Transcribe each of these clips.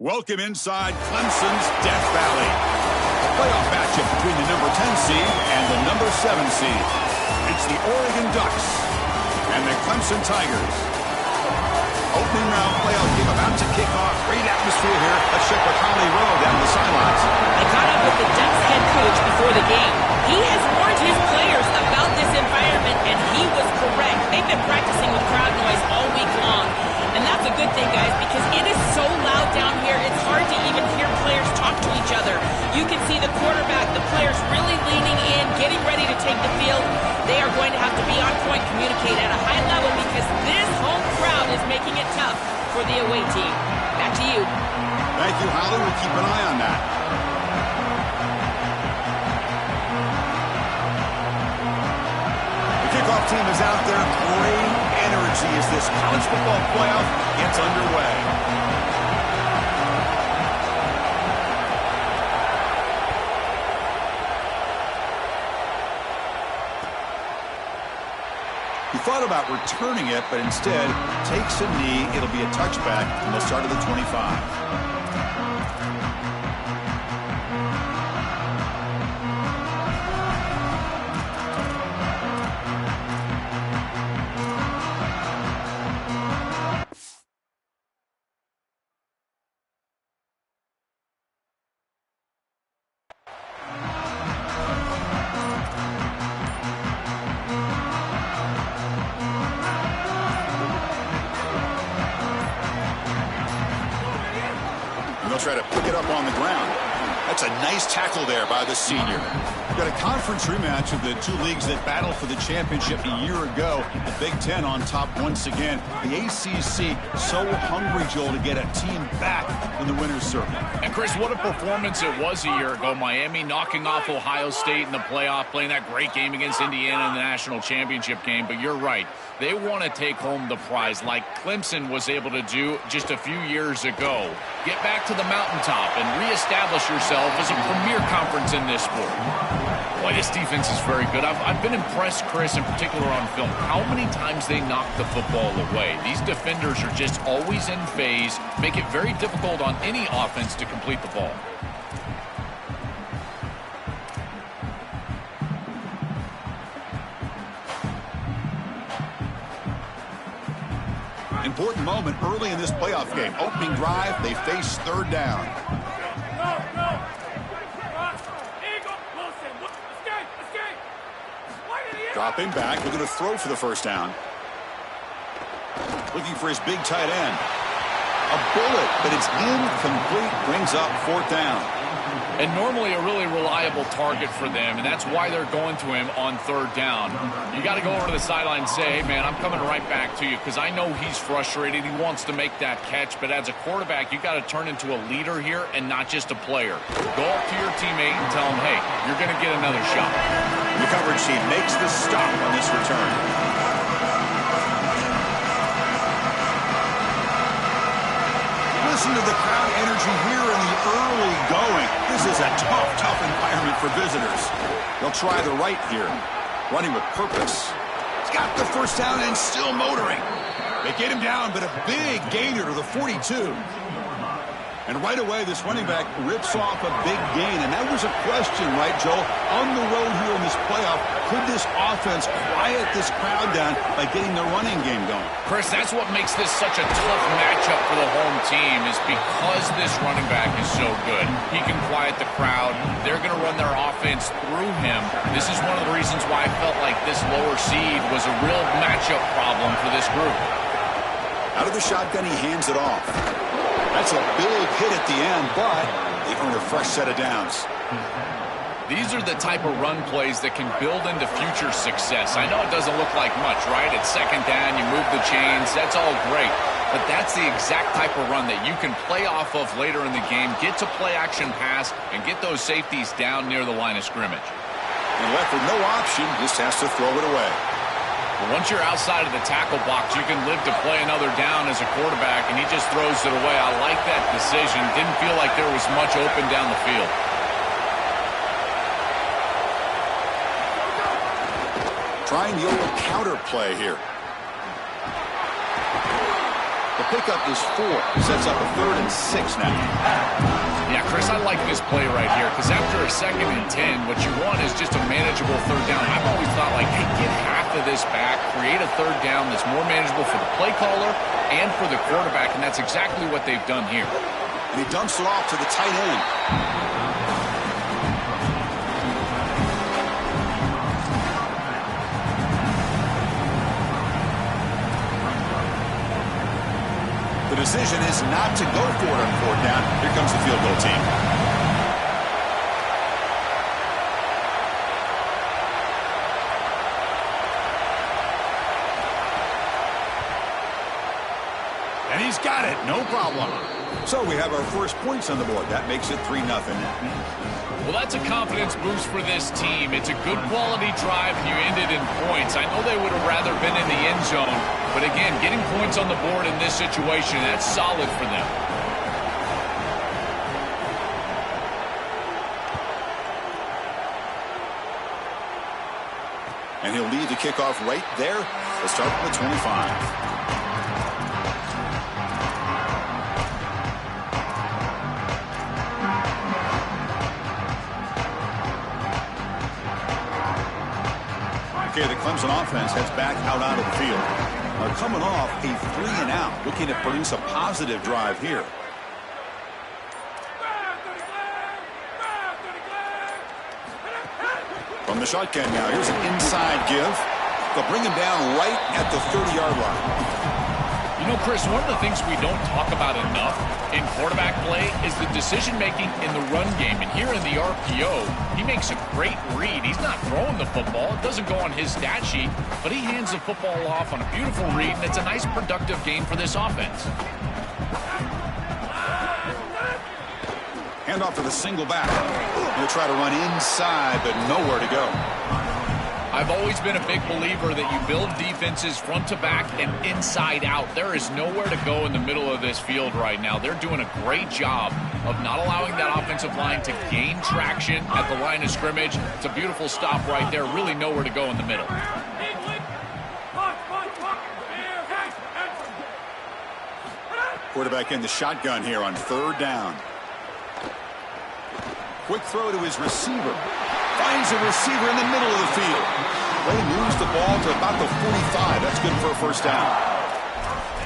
Welcome inside Clemson's Death Valley. A playoff matchup between the number 10 seed and the number 7 seed. It's the Oregon Ducks and the Clemson Tigers. Opening round playoff game about to kick off. Great atmosphere here. Let's check with Holly Rowe down the sidelines. I caught up with the Ducks head coach before the game. He has warned his players about this environment, and he was correct. They've been practicing with crowd noise all week long. And that's a good thing, guys, because it is so loud down here, it's hard to even hear players talk to each other. You can see the quarterback, the players really leaning in, getting ready to take the field. They are going to have to be on point, communicate at a high level, because this home crowd is making it tough for the away team. Back to you. Thank you, Holly. We'll keep an eye on that. The kickoff team is out there. Great energy as this college football playoff gets underway. He thought about returning it, but instead takes a knee. It'll be a touchback, and they'll start at the 25. Try to pick it up on the ground. That's a nice tackle there by the senior. We've got a conference rematch of the two leagues that battled for the championship a year ago. The Big Ten on top once again. The ACC so hungry, Joel, to get a team back in the winner's circle. And Chris, what a performance it was a year ago. Miami knocking off Ohio State in the playoff, playing that great game against Indiana in the national championship game. But you're right. They want to take home the prize like Clemson was able to do just a few years ago. Get back to the mountaintop and reestablish yourself as a premier conference in this sport. Boy, this defense is very good. I've been impressed, Chris, in particular on film, how many times they knock the football away. These defenders are just always in phase, make it very difficult on any offense to complete the ball. Important moment early in this playoff game. Opening drive, they face third down. Dropping back, looking to throw for the first down. Looking for his big tight end. A bullet, but it's incomplete, brings up fourth down. And normally a really reliable target for them, and that's why they're going to him on third down. You got to go over to the sideline and say, hey, man, I'm coming right back to you because I know he's frustrated. He wants to make that catch, but as a quarterback, you got to turn into a leader here and not just a player. Go up to your teammate and tell him, hey, you're going to get another shot. The coverage team makes the stop on this return. Listen to the crowd energy here in the early going. This is a tough environment for visitors. They'll try the right here. Running with purpose. He's got the first down and still motoring. They get him down, but a big gainer to the 42. And right away, this running back rips off a big gain. And that was a question, right, Joel? On the road here in this playoff, could this offense quiet this crowd down by getting the running game going? Chris, that's what makes this such a tough matchup for the home team is because this running back is so good. He can quiet the crowd. They're going to run their offense through him. This is one of the reasons why I felt like this lower seed was a real matchup problem for this group. Out of the shotgun, he hands it off. That's a big hit at the end, but they earn a fresh set of downs. These are the type of run plays that can build into future success. I know it doesn't look like much, right? It's second down, you move the chains, that's all great. But that's the exact type of run that you can play off of later in the game, get to play action pass, and get those safeties down near the line of scrimmage. And left with no option, just has to throw it away. But once you're outside of the tackle box, you can live to play another down as a quarterback, and he just throws it away. I like that decision. Didn't feel like there was much open down the field. Trying the old counter play here. The pickup is 4. Sets up a 3rd and 6 now. Yeah, Chris, I like this play right here because after a 2nd and 10, what you want is just a manageable 3rd down. I've always thought, like, hey, get half of this back, create a 3rd down that's more manageable for the play caller and for the quarterback, and that's exactly what they've done here. And he dumps it off to the tight end. The decision is not to go for it on 4th down. Here comes the field goal team. And he's got it, no problem. So we have our first points on the board. That makes it 3-0. Well, that's a confidence boost for this team. It's a good quality drive, and you ended in points. I know they would have rather been in the end zone, but again, getting points on the board in this situation, that's solid for them. And he'll lead the kickoff right there. We'll start from the 25. Okay, the Clemson offense heads back out onto the field. Now coming off a 3-and-out, looking to produce a positive drive here. From the shotgun now, here's an inside give. They'll bring him down right at the 30-yard line. You know, Chris, one of the things we don't talk about enough in quarterback play is the decision-making in the run game. And here in the RPO, he makes a great read. He's not throwing the football. It doesn't go on his stat sheet, but he hands the football off on a beautiful read, and it's a nice, productive game for this offense. Hand off to the single back. He'll try to run inside, but nowhere to go. I've always been a big believer that you build defenses front to back and inside out. There is nowhere to go in the middle of this field right now. They're doing a great job of not allowing that offensive line to gain traction at the line of scrimmage. It's a beautiful stop right there. Really nowhere to go in the middle. Quarterback in the shotgun here on 3rd down. Quick throw to his receiver. Finds a receiver in the middle of the field. They moves the ball to about the 45. That's good for a 1st down.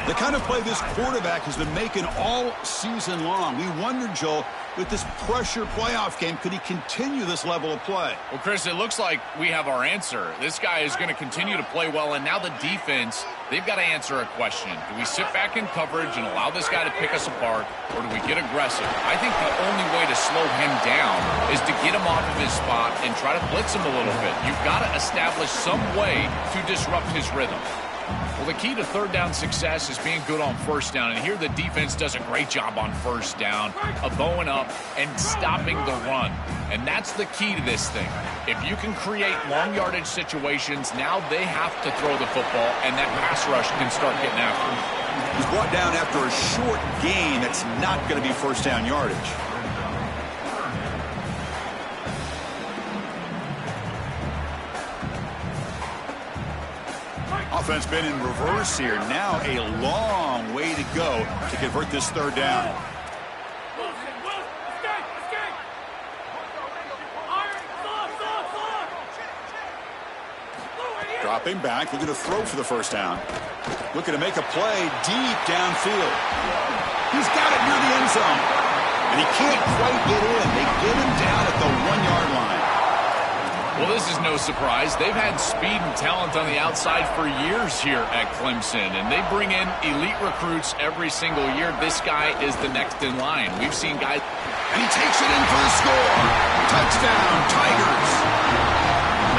The kind of play this quarterback has been making all season long. We wondered, Joel, with this pressure playoff game, could he continue this level of play? Well, Chris, it looks like we have our answer. This guy is going to continue to play well, and now the defense, they've got to answer a question. Do we sit back in coverage and allow this guy to pick us apart, or do we get aggressive? I think the only way to slow him down is to get him off of his spot and try to blitz him a little bit. You've got to establish some way to disrupt his rhythm. Well, the key to 3rd down success is being good on 1st down, and here the defense does a great job on 1st down of bowing up and stopping the run. And that's the key to this thing. If you can create long yardage situations, now they have to throw the football, and that pass rush can start getting after him. He's brought down after a short gain. That's not going to be 1st down yardage. Offense been in reverse here. Now a long way to go to convert this 3rd down. Dropping back, looking to throw for the 1st down. Looking to make a play deep downfield. He's got it near the end zone. And he can't quite get in. They get him down at the 1-yard line. Well, this is no surprise. They've had speed and talent on the outside for years here at Clemson, and they bring in elite recruits every single year. This guy is the next in line. We've seen guys... And he takes it in for the score. Touchdown, Tigers.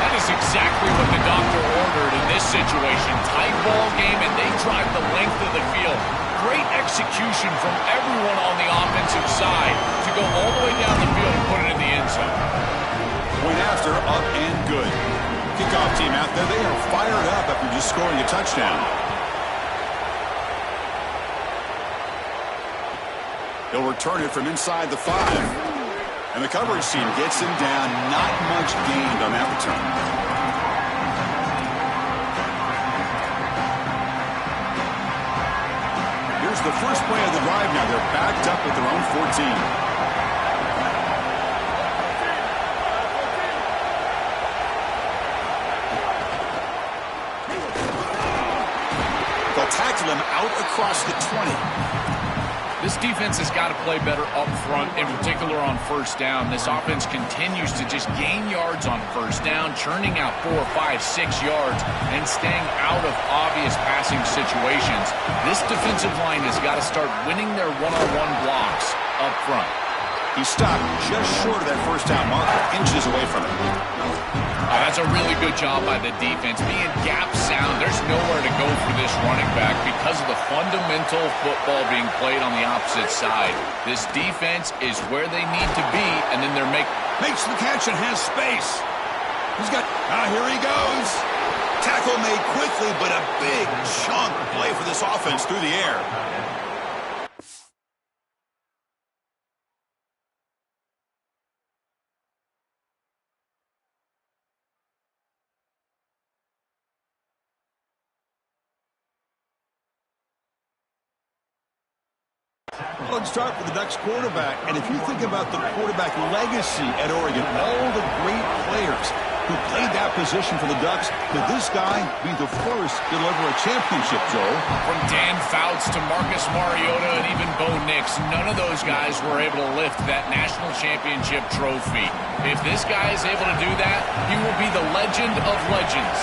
That is exactly what the doctor ordered in this situation. Tight ball game, and they drive the length of the field. Great execution from everyone on the offensive side to go all the way down the field and put it in the end zone. Point after, up and good. Kickoff team out there, they are fired up after just scoring a touchdown. He'll return it from inside the 5. And the coverage team gets him down. Not much gained on that return. It's the first play of the drive now. They're backed up at their own 14. They'll tackle him out across the 20. This defense has got to play better up front, in particular on first down. This offense continues to just gain yards on first down, churning out 4, 5, 6 yards, and staying out of obvious passing situations. This defensive line has got to start winning their one-on-one blocks up front. He stopped just short of that first down marker, inches away from it. That's a really good job by the defense. Being gap sound, there's nowhere to go for this running back because of the fundamental football being played on the opposite side. This defense is where they need to be, and then they're makes the catch and has space. He's got, here he goes. Tackle made quickly, but a big chunk play for this offense through the air. Let's start with the Ducks quarterback. And if you think about the quarterback legacy at Oregon, all the great players who played that position for the Ducks, could this guy be the first to deliver a championship, Joel? From Dan Fouts to Marcus Mariota and even Bo Nix, none of those guys were able to lift that national championship trophy. If this guy is able to do that, he will be the legend of legends.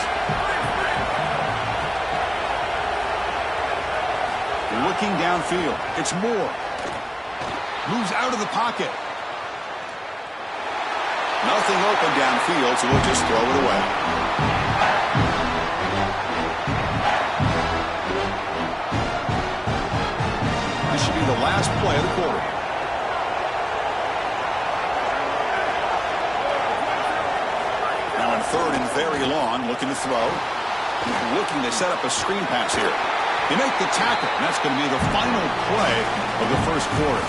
Looking downfield, it's Moore. Moves out of the pocket. Nothing open downfield, so we'll just throw it away. This should be the last play of the quarter. Now in third and very long, looking to throw. Looking to set up a screen pass here. They make the tackle, and that's going to be the final play of the first quarter.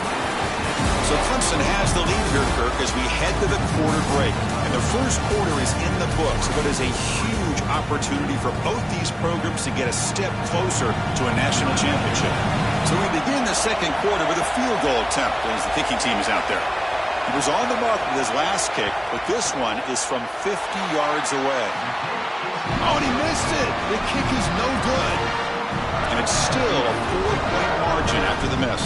So Clemson has the lead here, Kirk, as we head to the quarter break. And the first quarter is in the books, but is a huge opportunity for both these programs to get a step closer to a national championship. So we begin the second quarter with a field goal attempt as the kicking team is out there. He was on the mark with his last kick, but this one is from 50 yards away. Oh, and he missed it. The kick is no good. And it's still a 4-point margin after the miss.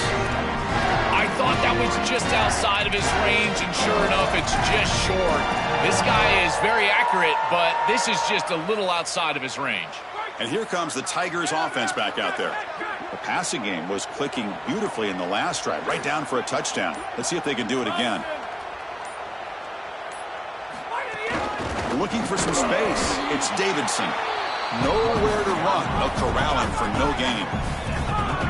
I thought that was just outside of his range, and sure enough, it's just short. This guy is very accurate, but this is just a little outside of his range. And here comes the Tigers offense back out there. The passing game was clicking beautifully in the last drive, right down for a touchdown. Let's see if they can do it again. Looking for some space. It's Davidson. Nowhere to run. They'll corral him for no gain.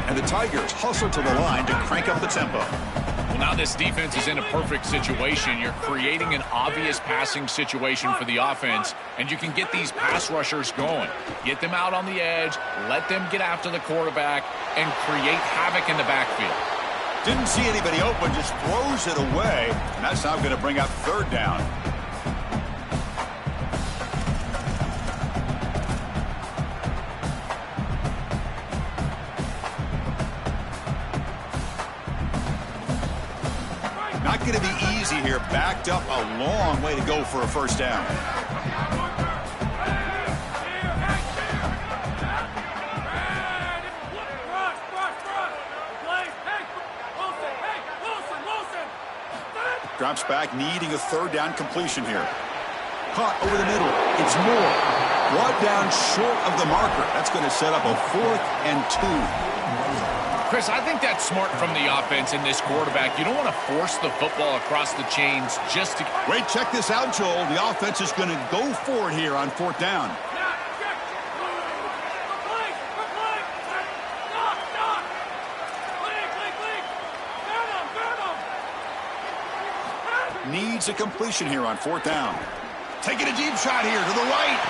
And the Tigers hustle to the line to crank up the tempo. Well, now this defense is in a perfect situation. You're creating an obvious passing situation for the offense, and you can get these pass rushers going. Get them out on the edge, let them get after the quarterback, and create havoc in the backfield. Didn't see anybody open, just throws it away, and that's now going to bring up third down. Not going to be easy here. Backed up a long way to go for a first down. Drops back, needing a third down completion here. Caught over the middle. It's Moore. Brought down short of the marker. That's going to set up a 4th and 2. Chris, I think that's smart from the offense in this quarterback. You don't want to force the football across the chains just to... Wait, check this out, Joel. The offense is going to go for it here on 4th down. Needs a completion here on 4th down. Taking a deep shot here to the right.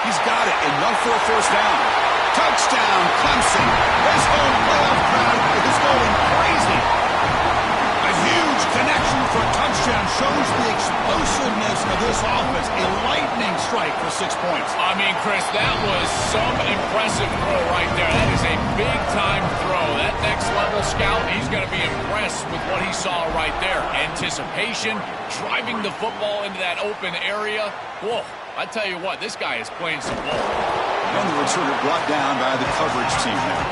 He's got it. Enough for a first down. Touchdown, Clemson. This home playoff crowd is going crazy. A huge connection for a touchdown. touchdown shows the explosiveness of this offense. A lightning strike for 6 points. I mean, Chris, that was some impressive throw right there. That is a big-time throw. That next-level scout, he's going to be impressed with what he saw right there. Anticipation, driving the football into that open area. Whoa, I tell you what, this guy is playing some ball. And the returner brought down by the coverage team there.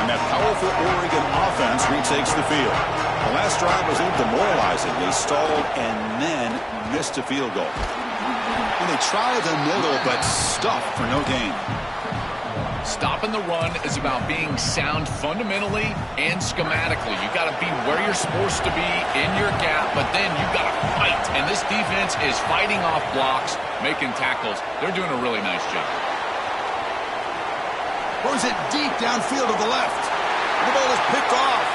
And that powerful Oregon offense retakes the field. The last drive was a little demoralizing. They stalled and then missed a field goal. And they tried the middle, but stuffed for no gain. Stopping the run is about being sound fundamentally and schematically. You got to be where you're supposed to be in your gap, but then you got to fight. And this defense is fighting off blocks, making tackles. They're doing a really nice job. Throws it deep downfield to the left. The ball is picked off.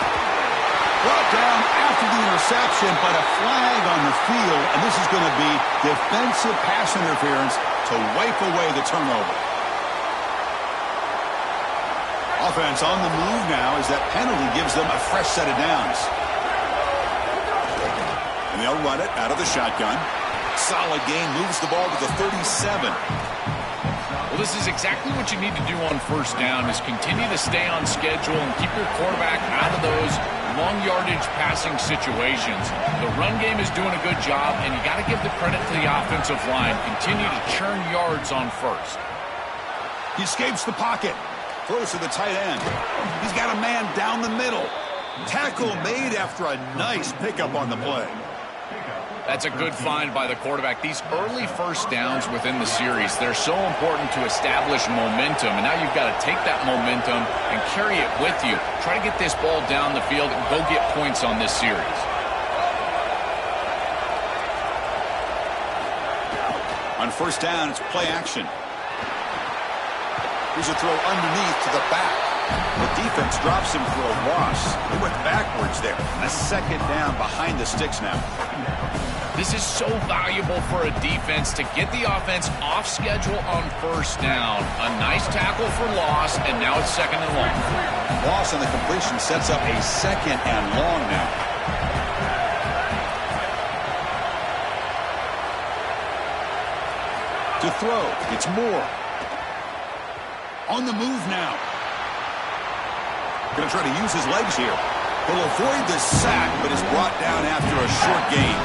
Brought down after the interception, but a flag on the field, and this is going to be defensive pass interference to wipe away the turnover. Offense on the move now as that penalty gives them a fresh set of downs. And they'll run it out of the shotgun. Solid gain, moves the ball to the 37. Well, this is exactly what you need to do on first down is continue to stay on schedule and keep your quarterback out of those long yardage passing situations. The run game is doing a good job, and you got to give the credit to the offensive line. Continue to churn yards on first. He escapes the pocket. Throws to the tight end. He's got a man down the middle. Tackle made after a nice pickup on the play. That's a good find by the quarterback. These early first downs within the series, they're so important to establish momentum. And now you've got to take that momentum and carry it with you. Try to get this ball down the field and go get points on this series. On first down, it's play action. Here's a throw underneath to the back. The defense drops him for a loss. They went backwards there. And a second down behind the sticks now. This is so valuable for a defense to get the offense off schedule on first down. A nice tackle for loss, and now it's second and long. Loss on the completion sets up a second and long now. To throw, it's Moore. On the move now. Going to try to use his legs here. He'll avoid the sack, but is brought down after a short gain.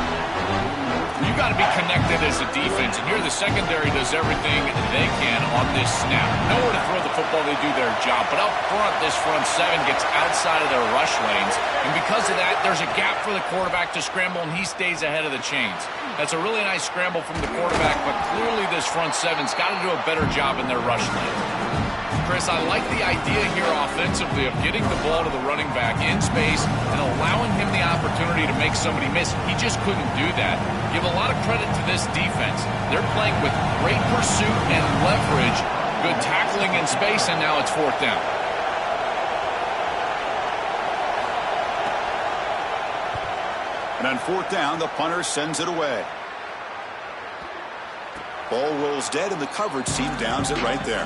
You've got to be connected as a defense, and here the secondary does everything they can on this snap. Nowhere to throw the football, they do their job. But up front, this front seven gets outside of their rush lanes. And because of that, there's a gap for the quarterback to scramble, and he stays ahead of the chains. That's a really nice scramble from the quarterback, but clearly this front seven's got to do a better job in their rush lanes. Chris, I like the idea here offensively of getting the ball to the running back in space and allowing him the opportunity to make somebody miss. He just couldn't do that. Give a lot of credit to this defense. They're playing with great pursuit and leverage, good tackling in space, and now it's fourth down. And on fourth down, the punter sends it away. Ball rolls dead, and the coverage team downs it right there.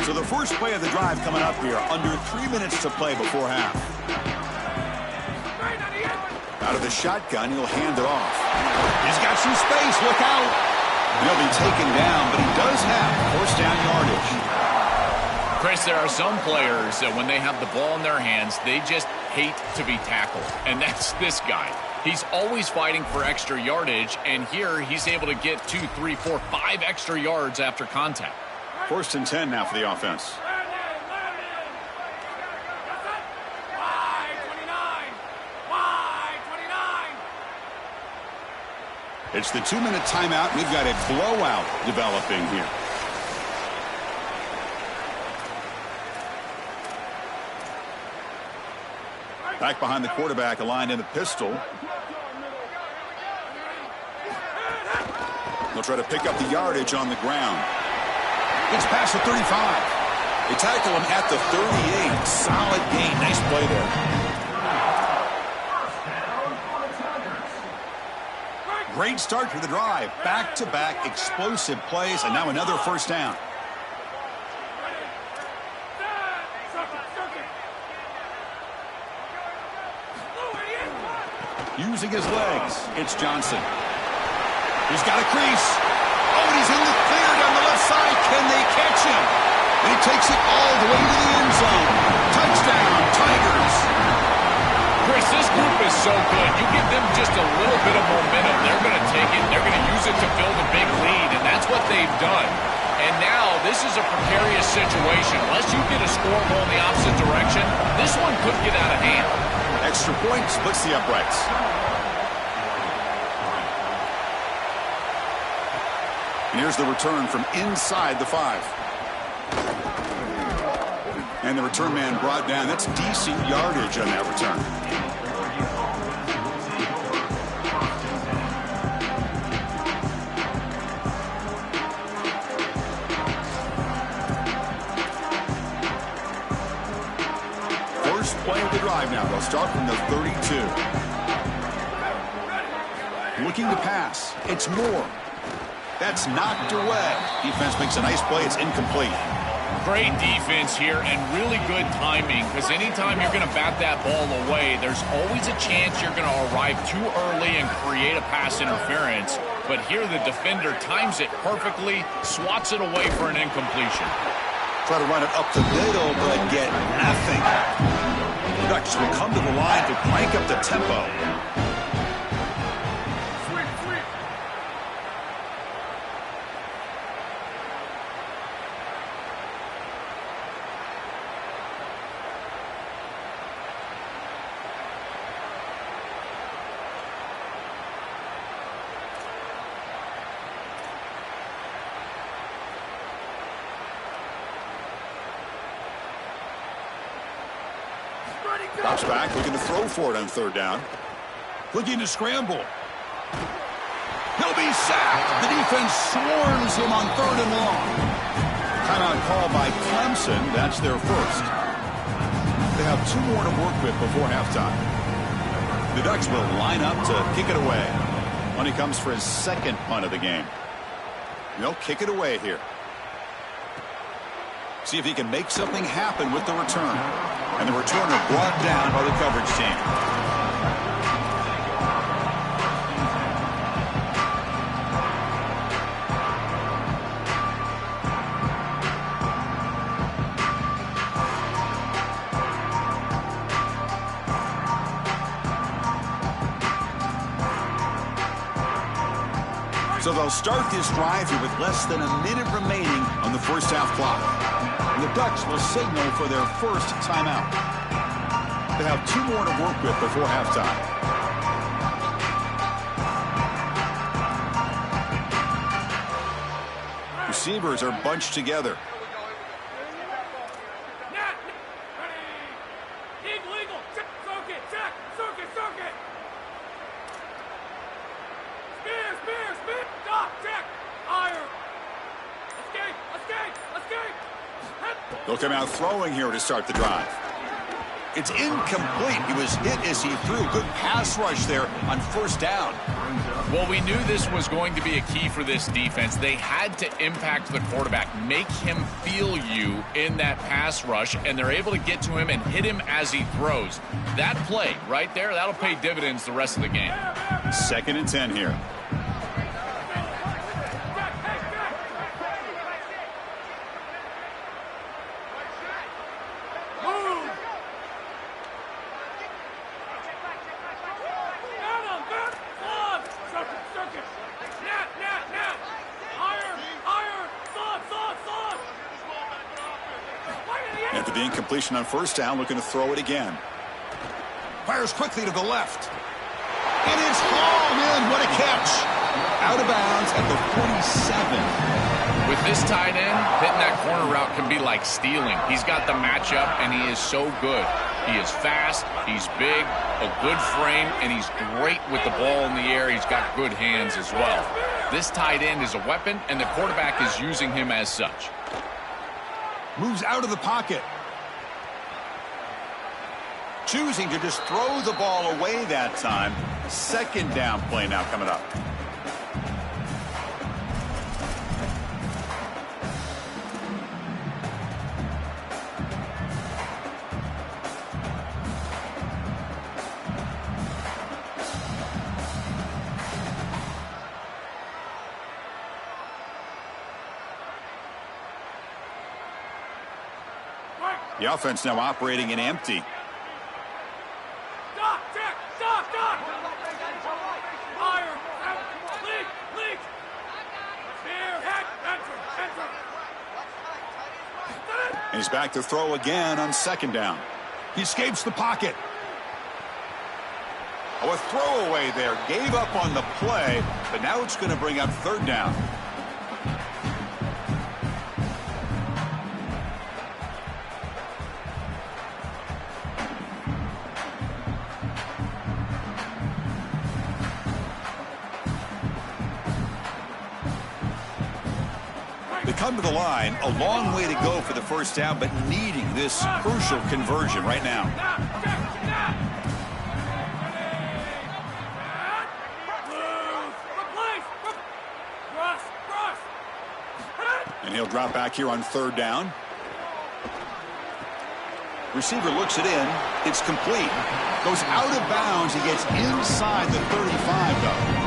So the first play of the drive coming up here, under 3 minutes to play before half. Out of the shotgun, he'll hand it off. He's got some space, look out. He'll be taken down, but he does have first down yardage. Chris, there are some players that when they have the ball in their hands, they just hate to be tackled. And that's this guy. He's always fighting for extra yardage, and here he's able to get 2, 3, 4, 5 extra yards after contact. First and 10 now for the offense. It's the 2-minute timeout. We've got a blowout developing here. Back behind the quarterback, aligned in the pistol. They'll try to pick up the yardage on the ground. Gets past the 35. They tackle him at the 38. Solid gain. Nice play there. Great start to the drive. Back-to-back explosive plays, and now another first down. Using his legs, it's Johnson. He's got a crease. Oh, and he's in the clear down the left side. Can they catch him? And he takes it all the way to the end zone. Touchdown, Tigers. Chris, this group is so good. You give them just a little bit of momentum, they're going to take it, they're going to use it to build a big lead, and that's what they've done. And now this is a precarious situation. Unless you get a score goal in the opposite direction, this one could get out of hand. Extra point splits the uprights. And here's the return from inside the 5. And the return man brought down. That's decent yardage on that return. First play of the drive now. They'll start from the 32. Looking to pass. It's Moore. That's knocked away. Defense makes a nice play. It's incomplete. Great defense here and really good timing, because anytime you're going to bat that ball away, there's always a chance you're going to arrive too early and create a pass interference. But here the defender times it perfectly, swats it away for an incompletion. Try to run it up the middle, but get nothing. The Ducks will come to the line to crank up the tempo. Drops back, looking to throw for it on third down. Looking to scramble. He'll be sacked. The defense swarms him on third and long. Timeout call by Clemson. That's their first. They have 2 more to work with before halftime. The Ducks will line up to kick it away. When he comes for his second punt of the game. They'll kick it away here. See if he can make something happen with the return. And the returner brought down by the coverage team. So they'll start this drive here with less than a minute remaining on the first half clock. And the Ducks will signal for their first timeout. They have 2 more to work with before halftime. Receivers are bunched together. They'll come out throwing here to start the drive. It's incomplete. He was hit as he threw. Good pass rush there on first down. Well, we knew this was going to be a key for this defense. They had to impact the quarterback, make him feel you in that pass rush, and they're able to get to him and hit him as he throws. That play right there, that'll pay dividends the rest of the game. 2nd and 10 here. After the incompletion on first down, looking to throw it again. Fires quickly to the left. It is hauled in. What a catch. Out of bounds at the 47. With this tight end, hitting that corner route can be like stealing. He's got the matchup, and he is so good. He is fast, he's big, a good frame, and he's great with the ball in the air. He's got good hands as well. This tight end is a weapon, and the quarterback is using him as such. Moves out of the pocket. Choosing to just throw the ball away that time. Second down play now coming up. The offense now operating in empty. And he's back to throw again on second down. He escapes the pocket. Oh, a throwaway there. Gave up on the play, but now it's going to bring up third down. Come to the line, a long way to go for the first down, but needing this crucial conversion right now. And he'll drop back here on third down. Receiver looks it in. It's complete. Goes out of bounds. He gets inside the 35, though.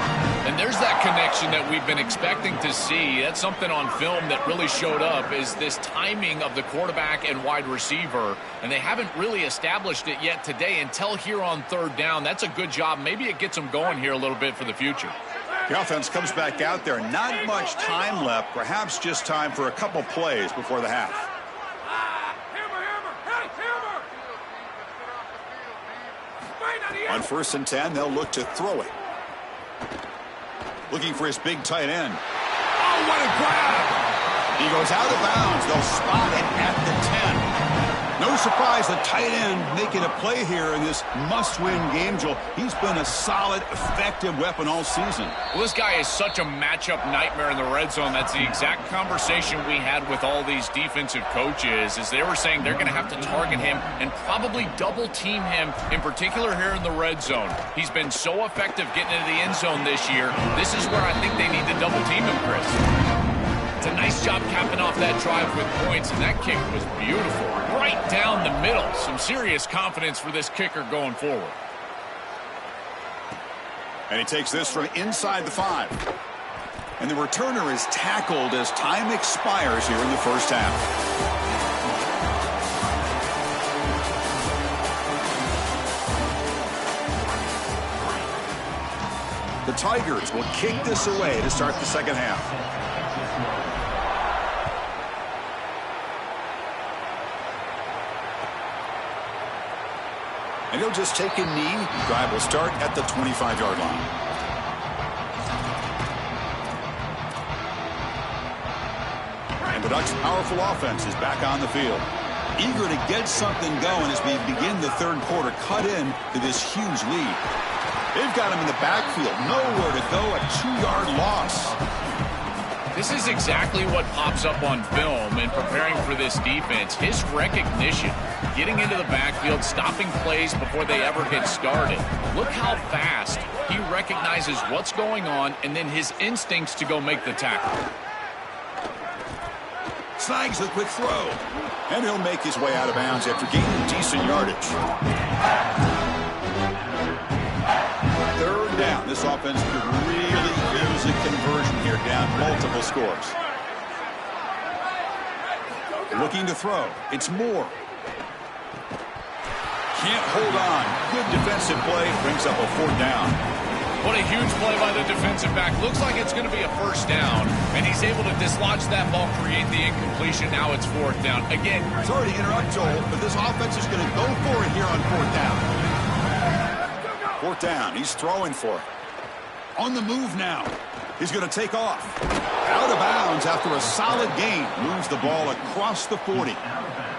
And there's that connection that we've been expecting to see. That's something on film that really showed up, is this timing of the quarterback and wide receiver. And they haven't really established it yet today until here on third down. That's a good job. Maybe it gets them going here a little bit for the future. The offense comes back out there. Not much time left. Perhaps just time for a couple plays before the half. On 1st and 10, they'll look to throw it. Looking for his big tight end. Oh, what a grab! He goes out of bounds. They'll spot it at the 10. No surprise, the tight end making a play here in this must-win game, Joel. He's been a solid, effective weapon all season. Well, this guy is such a matchup nightmare in the red zone. That's the exact conversation we had with all these defensive coaches, is they were saying they're going to have to target him and probably double-team him, in particular here in the red zone. He's been so effective getting into the end zone this year. This is where I think they need to double-team him, Chris. It's a nice job capping off that drive with points, and that kick was beautiful. Right down the middle. Some serious confidence for this kicker going forward. And he takes this from inside the 5. And the returner is tackled as time expires here in the first half. The Tigers will kick this away to start the second half. And he'll just take a knee. Drive will start at the 25-yard line. And the Ducks' powerful offense is back on the field. Eager to get something going as we begin the third quarter. Cut in to this huge lead. They've got him in the backfield. Nowhere to go. A 2-yard loss. This is exactly what pops up on film in preparing for this defense. His recognition, getting into the backfield, stopping plays before they ever get started. Look how fast he recognizes what's going on and then his instincts to go make the tackle. Snags the quick throw. And he'll make his way out of bounds after gaining decent yardage. Third down. This offense could really use a conversion here, down multiple scores. Looking to throw. It's Moore. Can't hold on. Good defensive play. Brings up a fourth down. What a huge play by the defensive back. Looks like it's going to be a first down. And he's able to dislodge that ball, create the incompletion. Now it's fourth down. Again, sorry to interrupt, Joel, but this offense is going to go for it here on fourth down. Fourth down. He's throwing for it. On the move now. He's going to take off. Out of bounds after a solid gain. Moves the ball across the 40.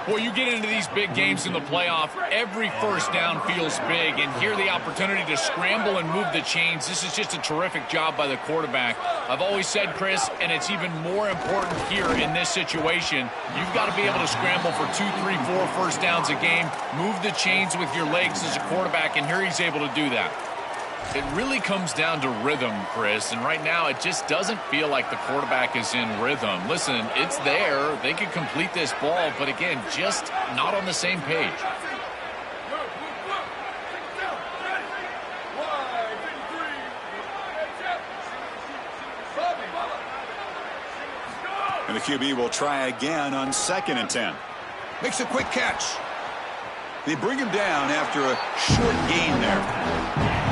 Well, you get into these big games in the playoff, every first down feels big, and here the opportunity to scramble and move the chains. This is just a terrific job by the quarterback. I've always said, Chris, and it's even more important here in this situation, you've got to be able to scramble for 2, 3, 4 first downs a game, move the chains with your legs as a quarterback, and here he's able to do that. It really comes down to rhythm, Chris, and right now it just doesn't feel like the quarterback is in rhythm. Listen, it's there. They could complete this ball, but again, just not on the same page. And the QB will try again on 2nd and 10. Makes a quick catch. They bring him down after a short gain there.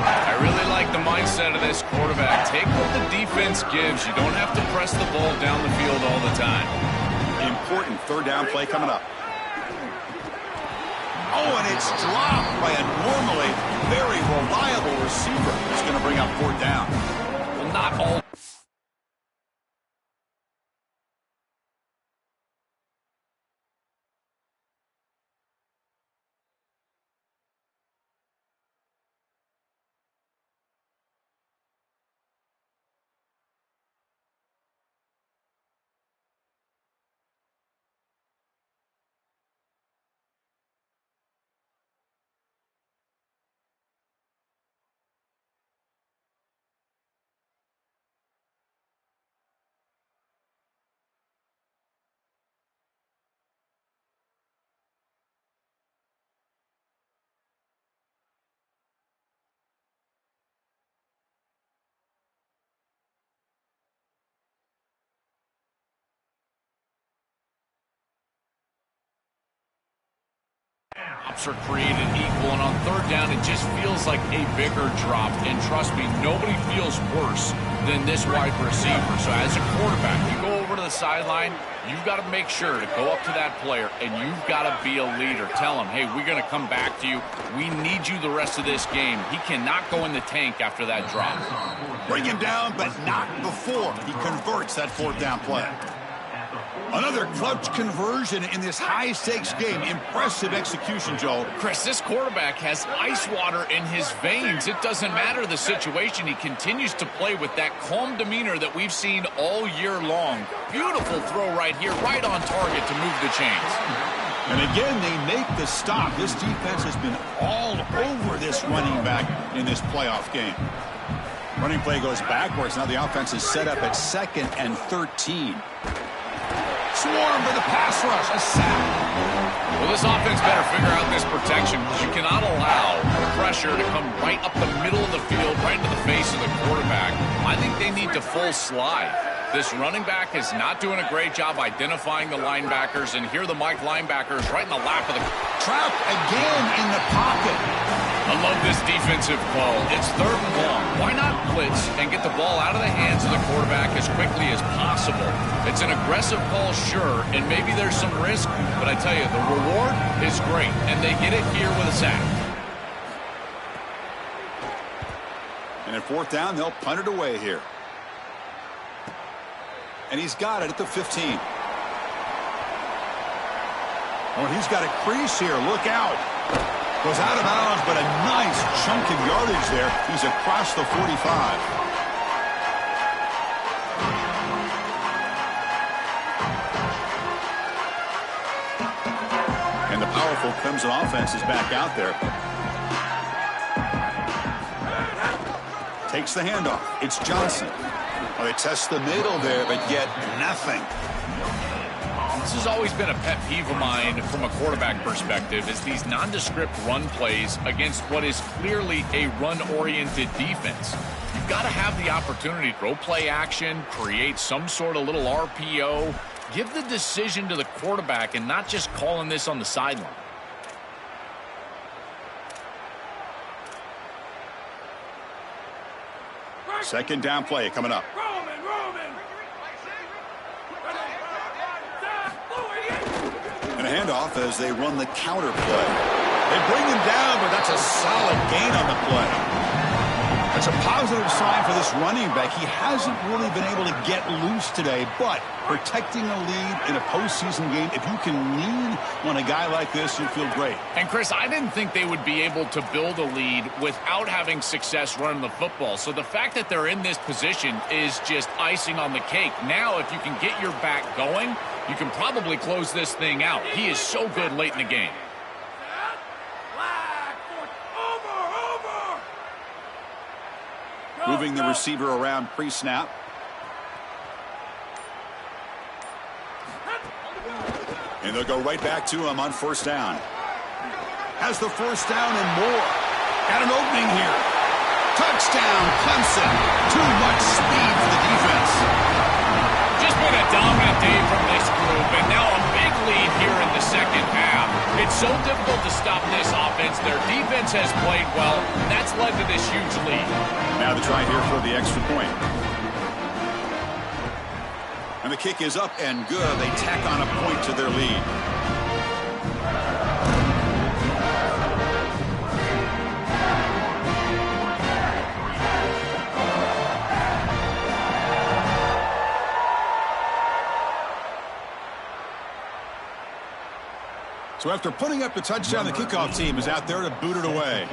I really like the mindset of this quarterback. Take what the defense gives. You don't have to press the ball down the field all the time. Important 3rd down play coming up. Oh, and it's dropped by a normally very reliable receiver. It's going to bring up 4th down. Well, not all. Drops are created equal, and on 3rd down, it just feels like a bigger drop. And trust me, nobody feels worse than this wide receiver. So as a quarterback, you go over to the sideline, you've got to make sure to go up to that player, and you've got to be a leader. Tell him, hey, we're going to come back to you. We need you the rest of this game. He cannot go in the tank after that drop. Bring him down, but not before he converts that 4th down play. Another clutch conversion in this high-stakes game. Impressive execution, Joe. Chris, this quarterback has ice water in his veins. It doesn't matter the situation. He continues to play with that calm demeanor that we've seen all year long. Beautiful throw right here, right on target to move the chains. And again, they make the stop. This defense has been all over this running back in this playoff game. Running play goes backwards. Now the offense is set up at 2nd and 13. Swarm for the pass rush. A sack. Well, this offense better figure out this protection because you cannot allow pressure to come right up the middle of the field, right into the face of the quarterback. I think they need to full slide. This running back is not doing a great job identifying the linebackers, and here the Mike linebackers right in the lap of the... Trapped again in the pocket. I love this defensive call. It's 3rd and long. Why not blitz and get the ball out of the hands of the quarterback as quickly as possible? It's an aggressive call, sure, and maybe there's some risk, but I tell you, the reward is great, and they get it here with a sack. And at 4th down, they'll punt it away here. And he's got it at the 15. Oh, he's got a crease here. Look out. Goes out of bounds, but a nice chunk of yardage there. He's across the 45. And the powerful Clemson offense is back out there. Takes the handoff. It's Johnson. Well, they test the middle there, but yet nothing. This has always been a pet peeve of mine from a quarterback perspective, is these nondescript run plays against what is clearly a run-oriented defense. You've got to have the opportunity to throw play action, create some sort of little RPO, give the decision to the quarterback and not just calling this on the sideline. Second down play coming up. And a handoff as they run the counter play. They bring him down, but that's a solid gain on the play. That's a positive sign for this running back. He hasn't really been able to get loose today, but protecting a lead in a postseason game, if you can lean on a guy like this, you feel great. And, Chris, I didn't think they would be able to build a lead without having success running the football. So the fact that they're in this position is just icing on the cake. Now, if you can get your back going, you can probably close this thing out. He is so good late in the game. Moving the receiver around pre-snap. And they'll go right back to him on first down. Has the first down and more. Got an opening here. Touchdown, Clemson. Too much speed for the defense. Just been a dominant day from this group, and now a big lead here in the second half. It's so difficult to stop this offense. Their defense has played well, and that's led to this huge lead. Now the try here for the extra point. And the kick is up and good. They tack on a point to their lead. So after putting up the touchdown, the kickoff team is out there to boot it away.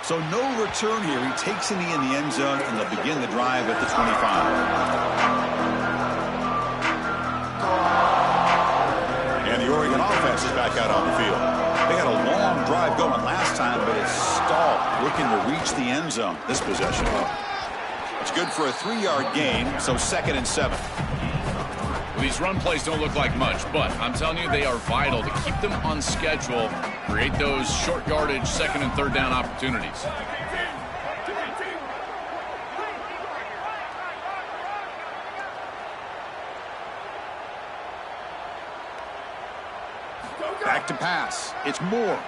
So no return here. He takes it in the end zone, and they'll begin the drive at the 25. And the Oregon offense is back out on the field. They had a long drive going last time, but it's stalled, looking to reach the end zone this possession. It's good for a 3-yard gain, so 2nd and 7. Well, these run plays don't look like much, but I'm telling you, they are vital to keep them on schedule, create those short yardage 2nd and 3rd down opportunities. Back to pass. It's Moore.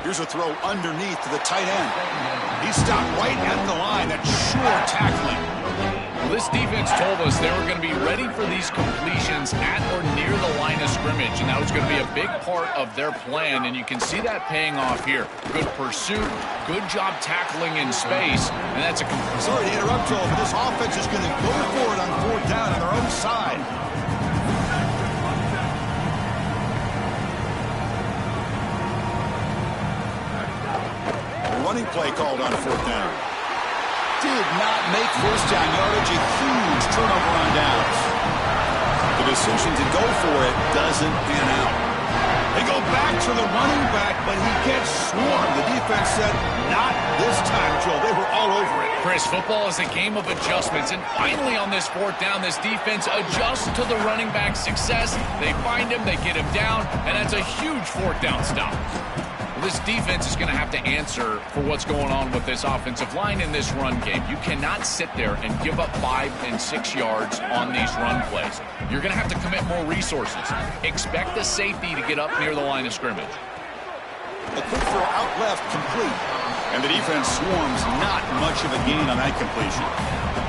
Here's a throw underneath to the tight end. He stopped right at the line. That's sure tackling. Well, this defense told us they were going to be ready for these completions at or near the line of scrimmage, and that was going to be a big part of their plan, and you can see that paying off here. Good pursuit, good job tackling in space, and that's a... Sorry to interrupt, Joel, but this offense is going to go for it on 4th down on their own side. Running play called on 4th down. Did not make first down yardage. A huge turnover on downs. The decision to go for it doesn't pan out. They go back to the running back, but he gets swarmed. The defense said, not this time, Joel. They were all over it. Chris, football is a game of adjustments, and finally on this 4th down, this defense adjusts to the running back's success. They find him, they get him down, and that's a huge 4th down stop. This defense is going to have to answer for what's going on with this offensive line in this run game. You cannot sit there and give up 5 and 6 yards on these run plays. You're going to have to commit more resources. Expect the safety to get up near the line of scrimmage. A quick throw out left, complete. And the defense swarms, not much of a gain on that completion.